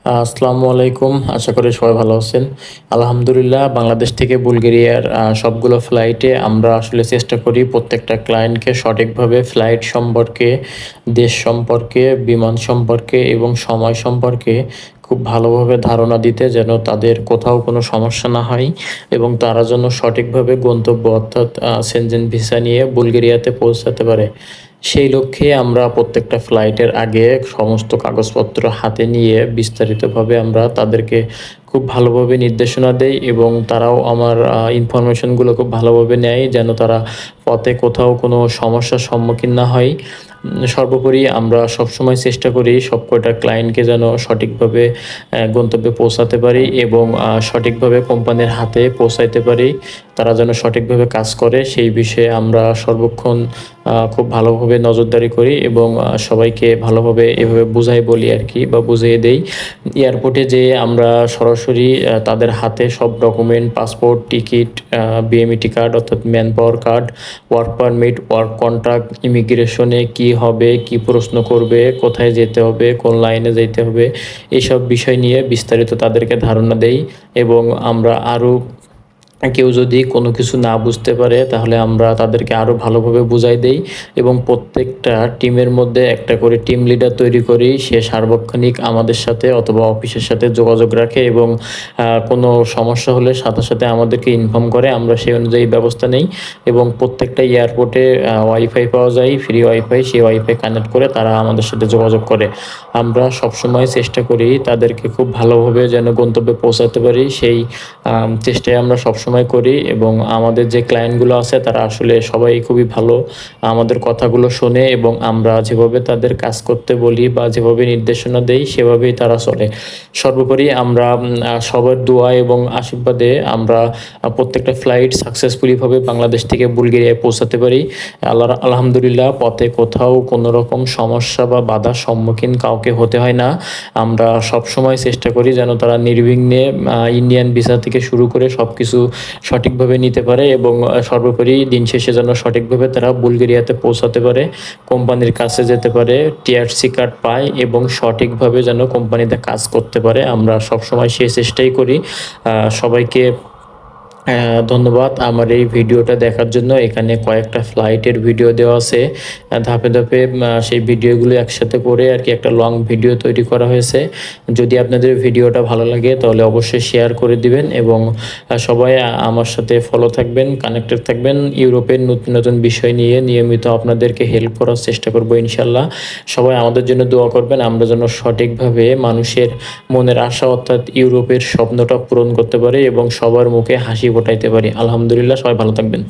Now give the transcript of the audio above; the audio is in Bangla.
আসসালামু আলাইকুম। আশা করি সবাই ভালো আছেন। আলহামদুলিল্লাহ বাংলাদেশ থেকে বুলগেরিয়ার সবগুলো ফ্লাইটে আমরা আসলে চেষ্টা করি প্রত্যেকটা ক্লায়েন্টকে সঠিকভাবে ফ্লাইট সম্পর্কে, দেশ সম্পর্কে, বিমান সম্পর্কে এবং সময় সম্পর্কে খুব ভালোভাবে ধারণা দিতে যেন তাদের কোথাও কোনো সমস্যা না হয় এবং তারা যেন সঠিকভাবে গন্তব্য অর্থাৎ সেনজেন ভিসা নিয়ে বুলগেরিয়াতে পৌঁছাতে পারে। সেই লক্ষ্যে আমরা প্রত্যেকটা ফ্লাইটের আগে সমস্ত কাগজপত্র হাতে নিয়ে বিস্তারিতভাবে আমরা তাদেরকে খুব ভালোভাবে নির্দেশনা দেই এবং তারাও আমার ইনফরমেশনগুলো খুব ভালোভাবে নেয় যেন তারা পথে কোথাও কোনো সমস্যার সম্মুখীন না হয়। সর্বোপরি আমরা সবসময় চেষ্টা করি সবকটা ক্লায়েন্টকে যেন সঠিকভাবে গন্তব্যে পৌঁছাতে পারি এবং সঠিকভাবে কোম্পানির হাতে পৌঁছাইতে পারি। তারা যেন সঠিকভাবে কাজ করে সেই বিষয়ে আমরা সর্বক্ষণ খুব ভালোভাবে নজরদারি করি এবং সবাইকে ভালোভাবে এভাবে বুঝাই বলি আরকি বা বুঝিয়ে দেই। এয়ারপোর্টে যেয়ে আমরা সরাসরি তাদের হাতে সব document, passport, ticket, BMET card অর্থাৎ manpower card, work permit, work contract, ইমিগ্রেশনে কি হবে, কি প্রশ্ন করবে, কোথায় যেতে হবে, কোন লাইনে যাইতে হবে, এইসব বিষয় নিয়ে বিস্তারিত তাদেরকে ধারণা দেই এবং আমরা আরও কেউ যদি কোনো কিছু না বুঝতে পারে তাহলে আমরা তাদেরকে আরও ভালোভাবে বুঝাই দেই এবং প্রত্যেকটা টিমের মধ্যে একটা করে টিম লিডার তৈরি করি। সে সার্বক্ষণিক আমাদের সাথে অথবা অফিসের সাথে যোগাযোগ রাখে এবং কোনো সমস্যা হলে সাথে সাথে আমাদেরকে ইনফর্ম করে। আমরা সেই অনুযায়ী ব্যবস্থা নেই এবং প্রত্যেকটা এয়ারপোর্টে ওয়াইফাই পাওয়া যায়, ফ্রি ওয়াইফাই। সেই ওয়াইফাই কানেক্ট করে তারা আমাদের সাথে যোগাযোগ করে। আমরা সবসময় চেষ্টা করি তাদেরকে খুব ভালোভাবে যেন গন্তব্যে পৌঁছাতে পারি সেই চেষ্টাই আমরা সবসময় করি এবং আমাদের যে ক্লায়েন্টগুলো আছে তারা আসলে সবাই খুবই ভালো। আমাদের কথাগুলো শোনে এবং আমরা যেভাবে তাদের কাজ করতে বলি বা যেভাবে নির্দেশনা দেই সেভাবেই তারা চলে। সর্বোপরি আমরা সবার দোয়া এবং আশীর্বাদে আমরা প্রত্যেকটা ফ্লাইট সাকসেসফুলিভাবে বাংলাদেশ থেকে বুলগেরিয়ায় পৌঁছাতে পারি। আলহামদুলিল্লাহ পথে কোথাও কোনো রকম সমস্যা বা বাধার সম্মুখীন কাউকে হতে হয় না। আমরা সবসময় চেষ্টা করি যেন তারা নির্বিঘ্নে ইন্ডিয়ান ভিসা থেকে শুরু করে সবকিছু সঠিকভাবে নিতে পারে এবং সর্বোপরি দিন শেষে যেন সঠিকভাবে তারা বুলগেরিয়াতে পৌঁছাতে পারে, কোম্পানির কাছে যেতে পারে, টিআরসি কার্ড পায় এবং সঠিকভাবে যেন কোম্পানিতে কাজ করতে পারে। আমরা সবসময় সেই চেষ্টাই করি। সবাইকে ধন্যবাদ আমার এই ভিডিওটা দেখার জন্য। এখানে কয়েকটা ফ্লাইটের ভিডিও দেওয়া আছে। ধাপে ধাপে সেই ভিডিওগুলো একসাথে করে আর কি একটা লং ভিডিও তৈরি করা হয়েছে। যদি আপনাদের ভিডিওটা ভালো লাগে তাহলে অবশ্যই শেয়ার করে দিবেন এবং সবাই আমার সাথে ফলো থাকবেন, কানেক্টেড থাকবেন। ইউরোপের নতুন নতুন বিষয় নিয়ে নিয়মিত আপনাদেরকে হেল্প করার চেষ্টা করব ইনশাল্লাহ। সবাই আমাদের জন্য দোয়া করবেন আমরা যেন সঠিকভাবে মানুষের মনের আশা অর্থাৎ ইউরোপের স্বপ্নটা পূরণ করতে পারি এবং সবার মুখে হাসি ফোটাইতে পারি। আলহামদুলিল্লাহ সবাই ভালো থাকবেন।